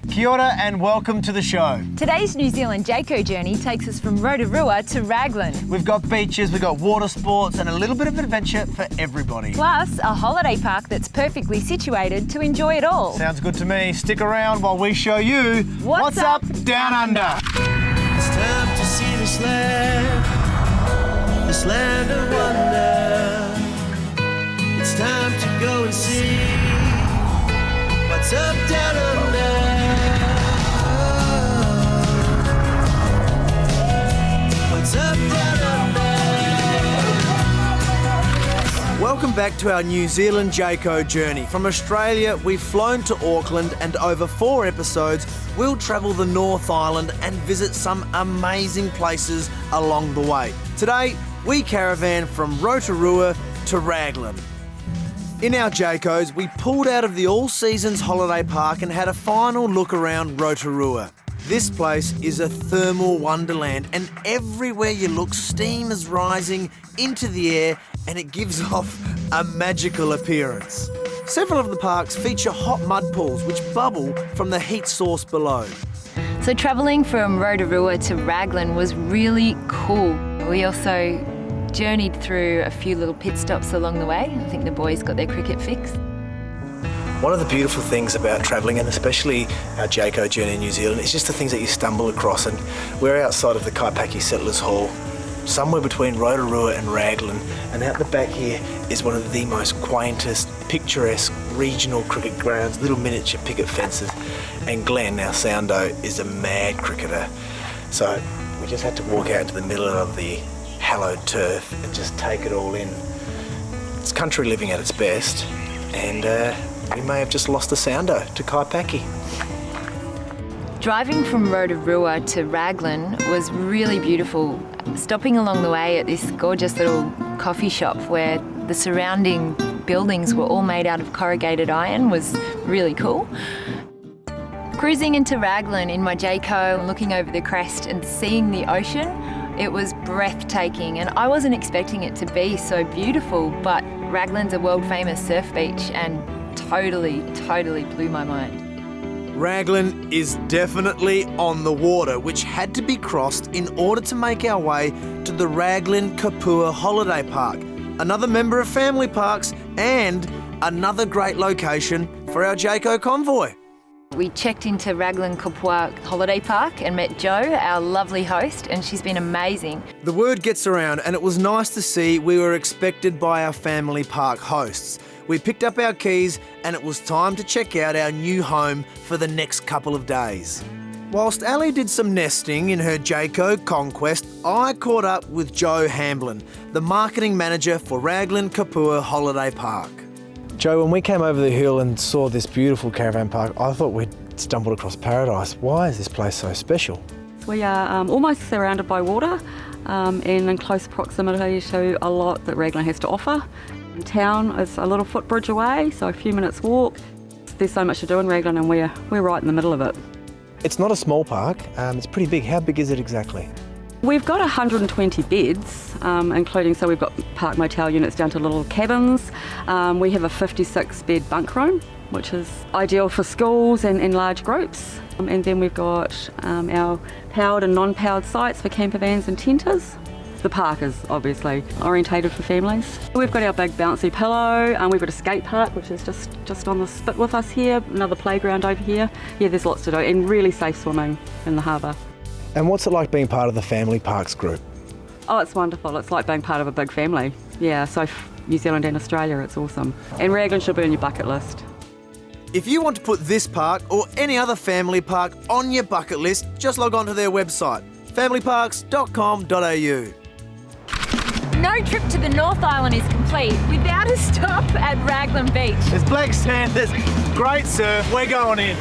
Kia ora and welcome to the show. Today's New Zealand Jayco Journey takes us from Rotorua to Raglan. We've got beaches, we've got water sports and a little bit of adventure for everybody. Plus, a holiday park that's perfectly situated to enjoy it all. Sounds good to me. Stick around while we show you What's up Down Under. It's time to see this land of wonder. It's time to go and see what's up down under. What's up down under? Welcome back to our New Zealand Jayco Journey. From Australia, we've flown to Auckland and over 4 episodes, we'll travel the North Island and visit some amazing places along the way. Today, we caravan from Rotorua to Raglan. In our Jaycos, we pulled out of the All Seasons holiday park and had a final look around Rotorua. This place is a thermal wonderland, and everywhere you look, steam is rising into the air and it gives off a magical appearance. Several of the parks feature hot mud pools which bubble from the heat source below. So travelling from Rotorua to Raglan was really cool. We also journeyed through a few little pit stops along the way. I think the boys got their cricket fix. One of the beautiful things about travelling, and especially our Jayco Journey in New Zealand, is just the things that you stumble across. And we're outside of the Kaipaki Settlers Hall, somewhere between Rotorua and Raglan, and out the back here is one of the most quaintest, picturesque regional cricket grounds, little miniature picket fences. And Glenn, our soundo, is a mad cricketer. So we just had to walk out into the middle of the hallowed turf and just take it all in. It's country living at its best, and we may have just lost the soundo to Kaipaki. Driving from Rotorua to Raglan was really beautiful. Stopping along the way at this gorgeous little coffee shop where the surrounding buildings were all made out of corrugated iron was really cool. Cruising into Raglan in my Jayco, looking over the crest and seeing the ocean, it was breathtaking, and I wasn't expecting it to be so beautiful, but Raglan's a world famous surf beach and totally blew my mind. Raglan is definitely on the water, which had to be crossed in order to make our way to the Raglan Kapua Holiday Park, another member of Family Parks and another great location for our Jayco convoy. We checked into Raglan Kapua Holiday Park and met Jo, our lovely host, and she's been amazing. The word gets around and it was nice to see we were expected by our family park hosts. We picked up our keys and it was time to check out our new home for the next couple of days. Whilst Ali did some nesting in her Jayco conquest, I caught up with Jo Hamblin, the marketing manager for Raglan Kapua Holiday Park. Jo, when we came over the hill and saw this beautiful caravan park, I thought we'd stumbled across paradise. Why is this place so special? We are almost surrounded by water and in close proximity to a lot that Raglan has to offer. Town is a little footbridge away, so a few minutes walk. There's so much to do in Raglan and we're right in the middle of it. It's not a small park, it's pretty big. How big is it exactly? We've got 120 beds, including, so we've got park motel units down to little cabins. We have a 56-bed bunk room, which is ideal for schools and large groups. And then we've got our powered and non-powered sites for camper vans and tenters. The park is obviously orientated for families. We've got our big bouncy pillow, and we've got a skate park, which is just on the spit with us here, another playground over here. Yeah, there's lots to do, and really safe swimming in the harbour. And what's it like being part of the Family Parks group? Oh, it's wonderful. It's like being part of a big family. Yeah, so New Zealand and Australia, it's awesome. And Raglan should be on your bucket list. If you want to put this park or any other family park on your bucket list, just log on to their website, familyparks.com.au. No trip to the North Island is complete without a stop at Raglan Beach. There's black sand, there's great surf, we're going in.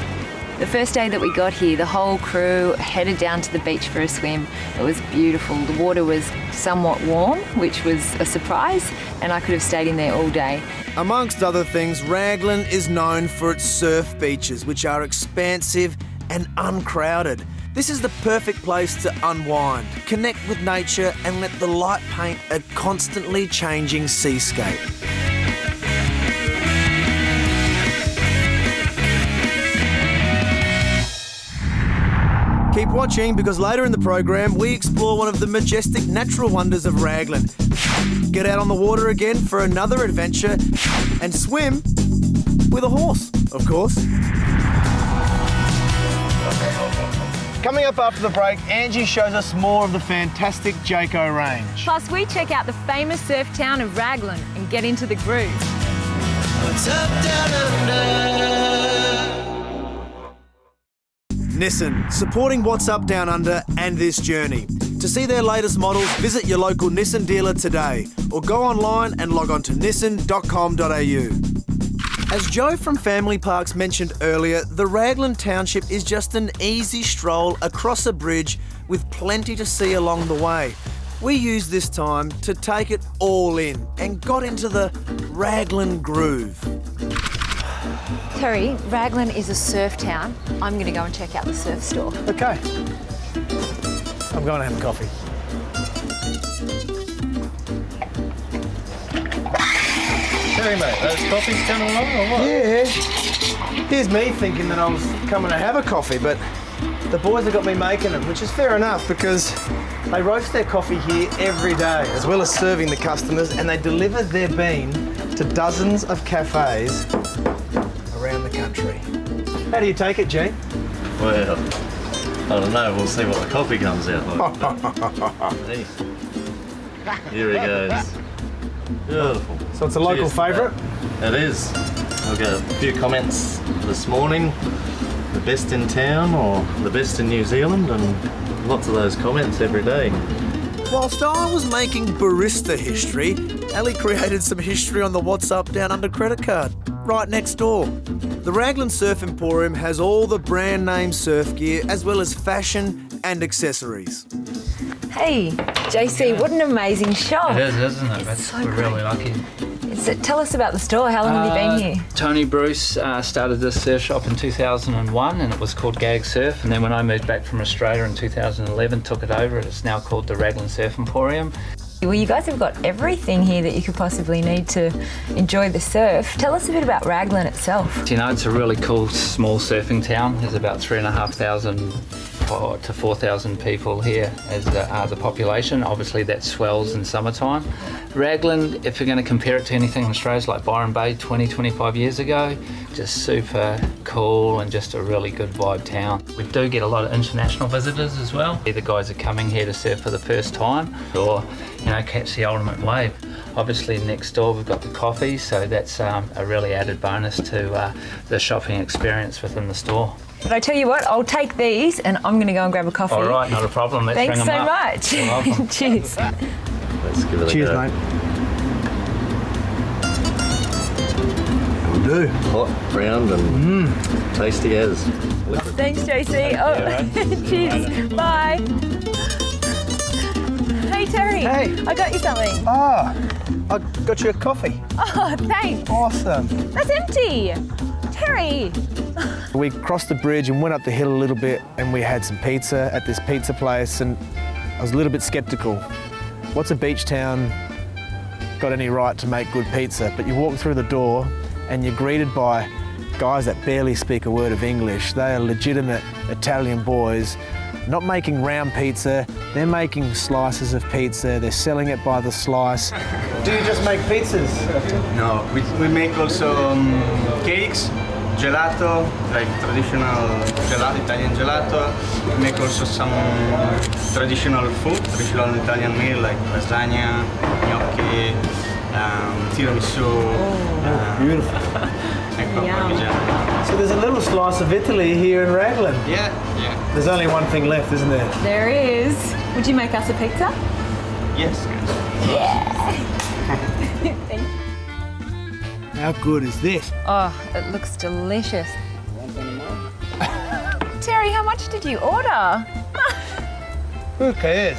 The first day that we got here, the whole crew headed down to the beach for a swim. It was beautiful. The water was somewhat warm, which was a surprise, and I could have stayed in there all day. Amongst other things, Raglan is known for its surf beaches, which are expansive and uncrowded. This is the perfect place to unwind, connect with nature, and let the light paint a constantly changing seascape. Keep watching because later in the program we explore one of the majestic natural wonders of Raglan. Get out on the water again for another adventure and swim with a horse, of course. Coming up after the break, Angie shows us more of the fantastic Jayco range. Plus, we check out the famous surf town of Raglan and get into the groove. What's up, down under? Nissan, supporting What's Up Down Under and this journey. To see their latest models, visit your local Nissan dealer today or go online and log on to nissan.com.au. As Joe from Family Parks mentioned earlier, the Raglan Township is just an easy stroll across a bridge with plenty to see along the way. We used this time to take it all in and got into the Raglan groove. Terry, Raglan is a surf town. I'm going to go and check out the surf store. Okay. I'm going to have a coffee. Terry, mate, those coffees coming along or what? Yeah. Here's me thinking that I was coming to have a coffee, but the boys have got me making them, which is fair enough because they roast their coffee here every day, as well as serving the customers, and they deliver their bean to dozens of cafes around the country. How do you take it, Gene? Well, I don't know. We'll see what the coffee comes out like. Here he goes. Beautiful. So it's a local Cheers to that. favourite? It is. I've got a few comments this morning. The best in town or the best in New Zealand, and lots of those comments every day. Whilst I was making barista history, Ali created some history on the What's Up Down Under credit card, right next door. The Raglan Surf Emporium has all the brand name surf gear as well as fashion and accessories. Hey, JC, what an amazing shop. It is, isn't it? We're really lucky. Tell us about the store. How long have you been here? Tony Bruce started this surf shop in 2001 and it was called Gag Surf. And then when I moved back from Australia in 2011, took it over. It's now called the Raglan Surf Emporium. Well, you guys have got everything here that you could possibly need to enjoy the surf. Tell us a bit about Raglan itself. You know, it's a really cool small surfing town. There's about 3,500 to 4,000 people here as the population. Obviously that swells in summertime. Raglan, if you're going to compare it to anything in Australia, it's like Byron Bay 25 years ago. Just super cool and just a really good vibe town. We do get a lot of international visitors as well. Either guys are coming here to surf for the first time or, you know, catch the ultimate wave. Obviously next door we've got the coffee, so that's a really added bonus to the shopping experience within the store. But I tell you what, I'll take these and I'm going to go and grab a coffee. All right, not a problem. Let's Thanks bring so them up. much. You're welcome. Cheers. Let's give it a Cheers, go. mate. Will do. Hot, round, and tasty as. Liquid. Thanks, JC. Cheers. Bye. Hey, Terry. Hey. I got you something. Ah, I got you a coffee. Oh, thanks. Awesome. That's empty. Terry. We crossed the bridge and went up the hill a little bit and we had some pizza at this pizza place and I was a little bit sceptical. What's a beach town got any right to make good pizza? But you walk through the door and you're greeted by guys that barely speak a word of English. They are legitimate Italian boys, not making round pizza, they're making slices of pizza, they're selling it by the slice. Do you just make pizzas? No, we make also cakes, gelato, like traditional gelato, Italian gelato. We make also some traditional food, traditional Italian meal like lasagna, gnocchi, tiramisu. Beautiful. Ecco, Yum. parmigiano. So there's a little slice of Italy here in Raglan. Yeah. There's only one thing left, isn't there? There is. Would you make us a pizza? Yes. Thank you. How good is this? Oh, it looks delicious. Terry, how much did you order? Who cares?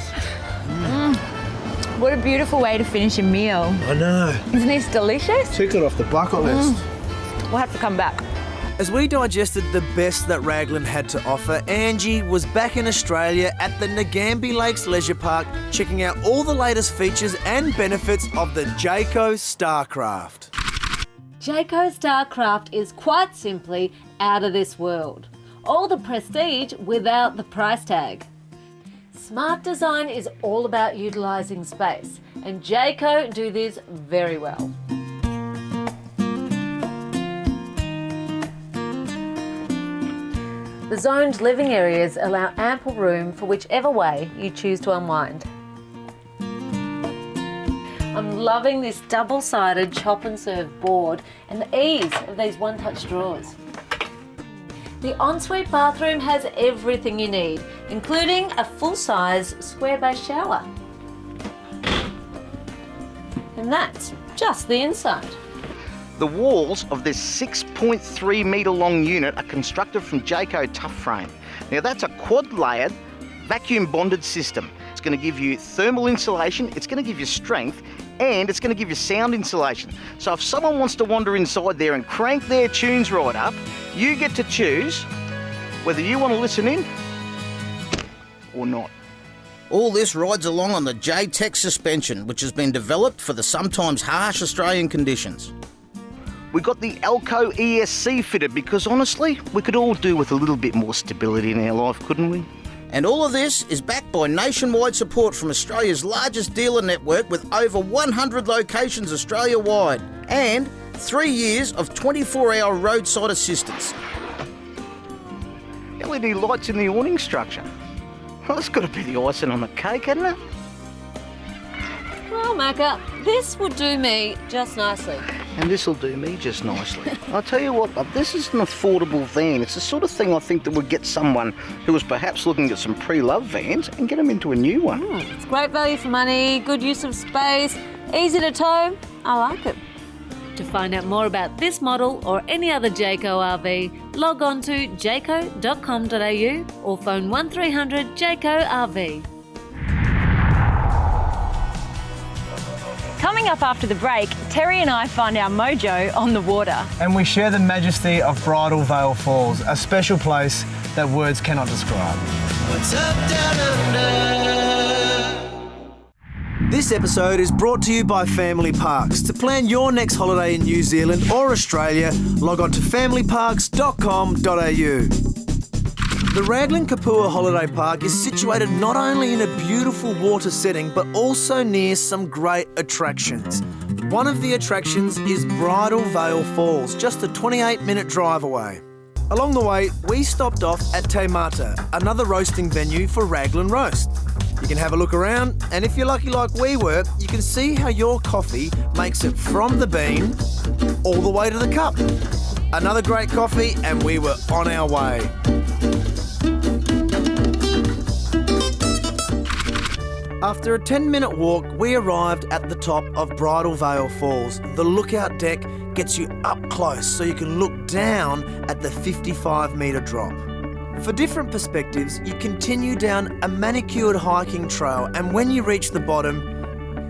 What a beautiful way to finish a meal. I know. Isn't this delicious? Tick it off the bucket list. We'll have to come back. As we digested the best that Raglan had to offer, Angie was back in Australia at the Ngambie Lakes Leisure Park, checking out all the latest features and benefits of the Jayco Starcraft. Jayco Starcraft is quite simply out of this world. All the prestige without the price tag. Smart design is all about utilising space, and Jayco do this very well. The zoned living areas allow ample room for whichever way you choose to unwind. I'm loving this double-sided chop and serve board and the ease of these one-touch drawers. The ensuite bathroom has everything you need, including a full-size square-base shower. And that's just the inside. The walls of this 6.3 metre long unit are constructed from Jayco Tough Frame. Now that's a quad-layered, vacuum bonded system. It's going to give you thermal insulation, it's going to give you strength, and it's going to give you sound insulation. So if someone wants to wander inside there and crank their tunes right up, you get to choose whether you want to listen in or not. All this rides along on the J-Tech suspension, which has been developed for the sometimes harsh Australian conditions. We got the Elco ESC fitted because honestly, we could all do with a little bit more stability in our life, couldn't we? And all of this is backed by nationwide support from Australia's largest dealer network with over 100 locations Australia-wide and 3 years of 24-hour roadside assistance. LED lights in the awning structure. Well, that's got to be the icing on the cake, hasn't it? Well, Macca, this would do me just nicely. And this will do me just nicely. I'll tell you what, this is an affordable van. It's the sort of thing I think that would get someone who was perhaps looking at some pre-loved vans and get them into a new one. It's great value for money, good use of space, easy to tow. I like it. To find out more about this model or any other Jayco RV, log on to jayco.com.au or phone 1300 Jayco RV. Coming up after the break, Terry and I find our mojo on the water. And we share the majesty of Bridal Veil Falls, a special place that words cannot describe. What's up down under? This episode is brought to you by Family Parks. To plan your next holiday in New Zealand or Australia, log on to familyparks.com.au. The Raglan Kapua Holiday Park is situated not only in a beautiful water setting but also near some great attractions. One of the attractions is Bridal Veil Falls, just a 28-minute drive away. Along the way, we stopped off at Te Mata, another roasting venue for Raglan roast. You can have a look around, and if you're lucky like we were, you can see how your coffee makes it from the bean all the way to the cup. Another great coffee, and we were on our way. After a 10-minute walk, we arrived at the top of Bridal Veil Falls. The lookout deck gets you up close so you can look down at the 55-metre drop. For different perspectives, you continue down a manicured hiking trail, and when you reach the bottom,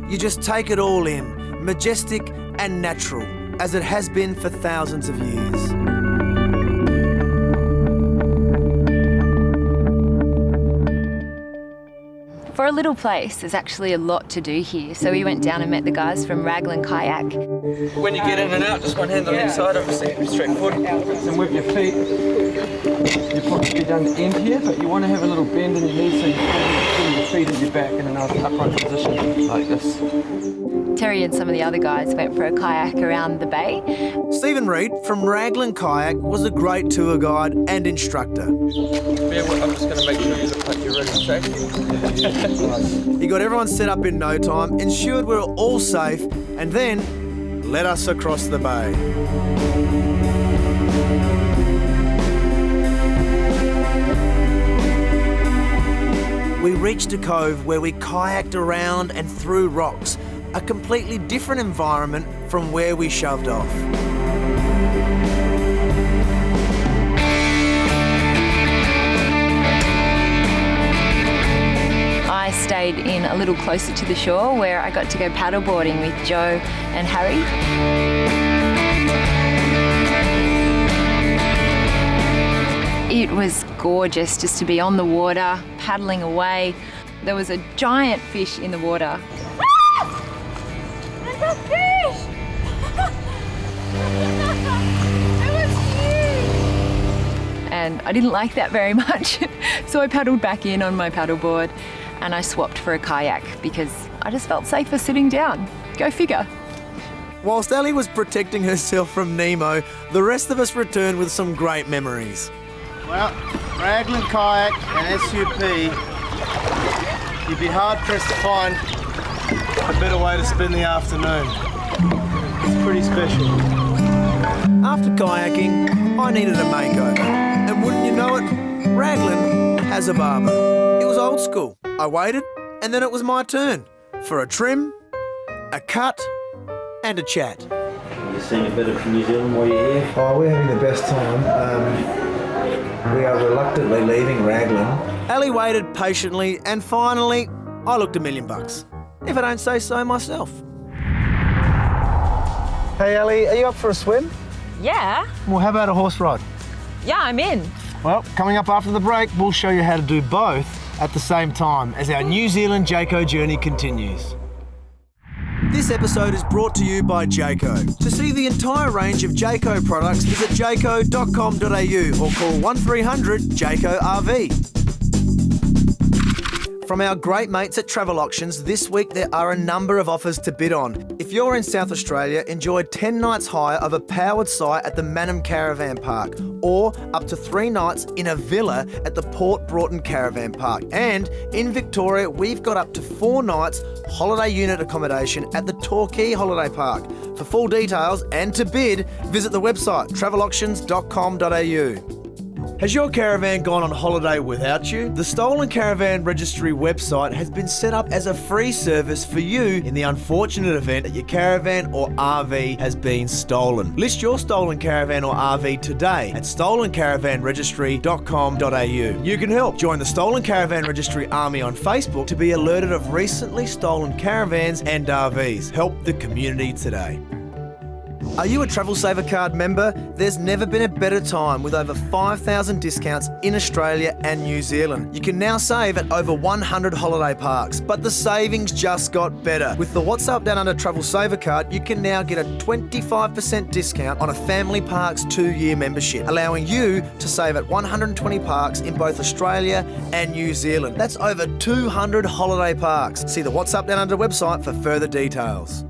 you just take it all in, majestic and natural, as it has been for thousands of years. For a little place, there's actually a lot to do here. So we went down and met the guys from Raglan Kayak. When you get in and out, just one hand on each side, obviously pretty straightforward. And with your feet, you probably be down the end here, but you want to have a little bend in your knees so you put your feet at your back in an upright position like this. Terry and some of the other guys went for a kayak around the bay. Stephen Reed from Raglan Kayak was a great tour guide and instructor. Yeah, well, I'm just going to make sure you look like you're ready to take. He got everyone set up in no time, ensured we were all safe, and then led us across the bay. We reached a cove where we kayaked around and through rocks, a completely different environment from where we shoved off. I stayed in a little closer to the shore where I got to go paddleboarding with Joe and Harry. It was gorgeous just to be on the water, paddling away. There was a giant fish in the water. There's a fish! It was huge! and I didn't like that very much. So I paddled back in on my paddleboard and I swapped for a kayak because I just felt safer sitting down. Go figure. Whilst Ellie was protecting herself from Nemo, the rest of us returned with some great memories. Well, Raglan kayak and SUP, you'd be hard-pressed to find a better way to spend the afternoon. It's pretty special. After kayaking, I needed a makeover. And wouldn't you know it, Raglan has a barber. It was old school. I waited, and then it was my turn for a trim, a cut, and a chat. You're seeing a bit of New Zealand while you're here? Oh, we're having the best time. We are reluctantly leaving Raglan. Ali waited patiently, and finally, I looked $1 million. If I don't say so myself. Hey Ali, are you up for a swim? Yeah. Well, how about a horse ride? Yeah, I'm in. Well, coming up after the break, we'll show you how to do both at the same time as our New Zealand Jayco journey continues. This episode is brought to you by Jayco. To see the entire range of Jayco products, visit jayco.com.au or call 1300 Jayco RV. From our great mates at Travel Auctions, this week there are a number of offers to bid on. If you're in South Australia, enjoy 10 nights hire of a powered site at the Mannum Caravan Park, or up to 3 nights in a villa at the Port Broughton Caravan Park. And in Victoria, we've got up to 4 nights holiday unit accommodation at the Torquay Holiday Park. For full details and to bid, visit the website travelauctions.com.au. Has your caravan gone on holiday without you? The Stolen Caravan Registry website has been set up as a free service for you in the unfortunate event that your caravan or RV has been stolen. List your stolen caravan or RV today at stolencaravanregistry.com.au. You can help. Join the Stolen Caravan Registry Army on Facebook to be alerted of recently stolen caravans and RVs. Help the community today. Are you a Travel Saver Card member? There's never been a better time with over 5,000 discounts in Australia and New Zealand. You can now save at over 100 holiday parks, but the savings just got better. With the What's Up Downunder Travel Saver Card, you can now get a 25% discount on a Family Parks 2-year membership, allowing you to save at 120 parks in both Australia and New Zealand. That's over 200 holiday parks. See the What's Up Downunder website for further details.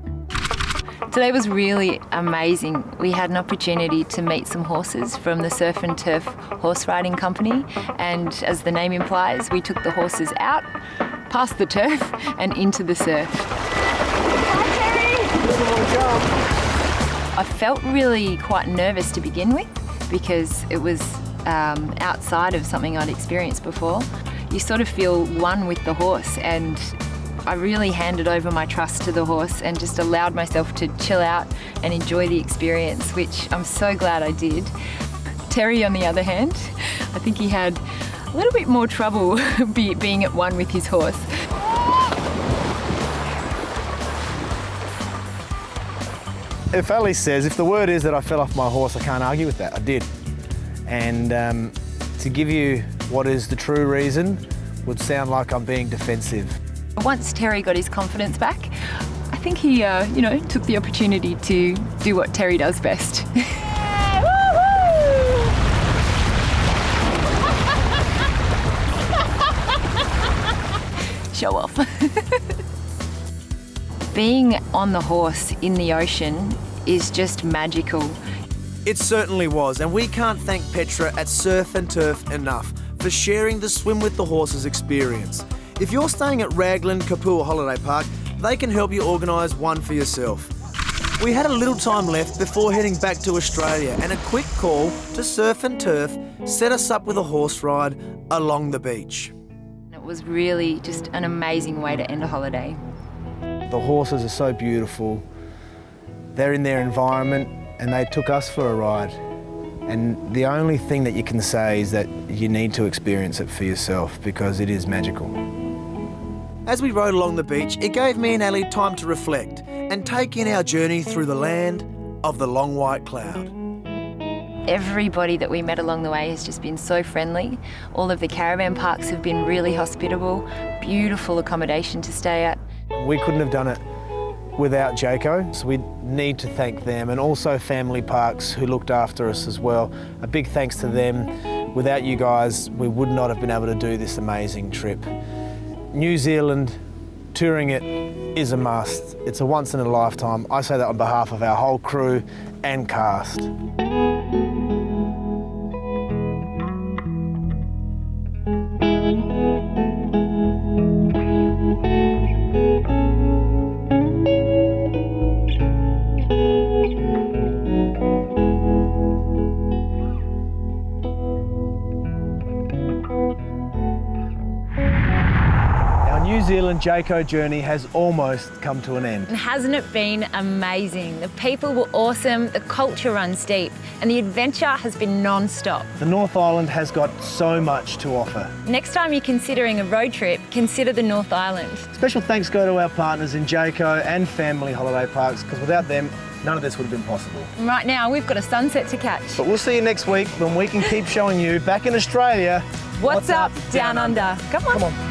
Today was really amazing. We had an opportunity to meet some horses from the Surf and Turf horse riding company, and as the name implies, we took the horses out, past the turf and into the surf. Hi, Terry! I felt really quite nervous to begin with because it was outside of something I'd experienced before. You sort of feel one with the horse, and I really handed over my trust to the horse and just allowed myself to chill out and enjoy the experience, which I'm so glad I did. Terry, on the other hand, I think he had a little bit more trouble being at one with his horse. If Ali says, if the word is that I fell off my horse, I can't argue with that. I did. And to give you what is the true reason would sound like I'm being defensive. Once Terry got his confidence back, I think he, took the opportunity to do what Terry does best. Show off. Being on the horse in the ocean is just magical. It certainly was, and we can't thank Petra at Surf and Turf enough for sharing the Swim with the Horses experience. If you're staying at Raglan Kapua Holiday Park, they can help you organise one for yourself. We had a little time left before heading back to Australia, and a quick call to Surf and Turf set us up with a horse ride along the beach. It was really just an amazing way to end a holiday. The horses are so beautiful. They're in their environment and they took us for a ride. And the only thing that you can say is that you need to experience it for yourself because it is magical. As we rode along the beach, it gave me and Ali time to reflect and take in our journey through the land of the long white cloud. Everybody that we met along the way has just been so friendly. All of the caravan parks have been really hospitable, beautiful accommodation to stay at. We couldn't have done it without Jayco, so we need to thank them, and also Family Parks who looked after us as well. A big thanks to them Without you guys, we would not have been able to do this amazing trip. New Zealand, touring it is a must. It's a once in a lifetime. I say that on behalf of our whole crew and cast. New Zealand Jayco journey has almost come to an end. And hasn't it been amazing? The people were awesome, the culture runs deep, and the adventure has been non-stop. The North Island has got so much to offer. Next time you're considering a road trip, consider the North Island. Special thanks go to our partners in Jayco and Family Holiday Parks, because without them, none of this would have been possible. And right now, we've got a sunset to catch. But we'll see you next week when we can keep showing you, back in Australia, What's up, Down Under? Come on. Come on.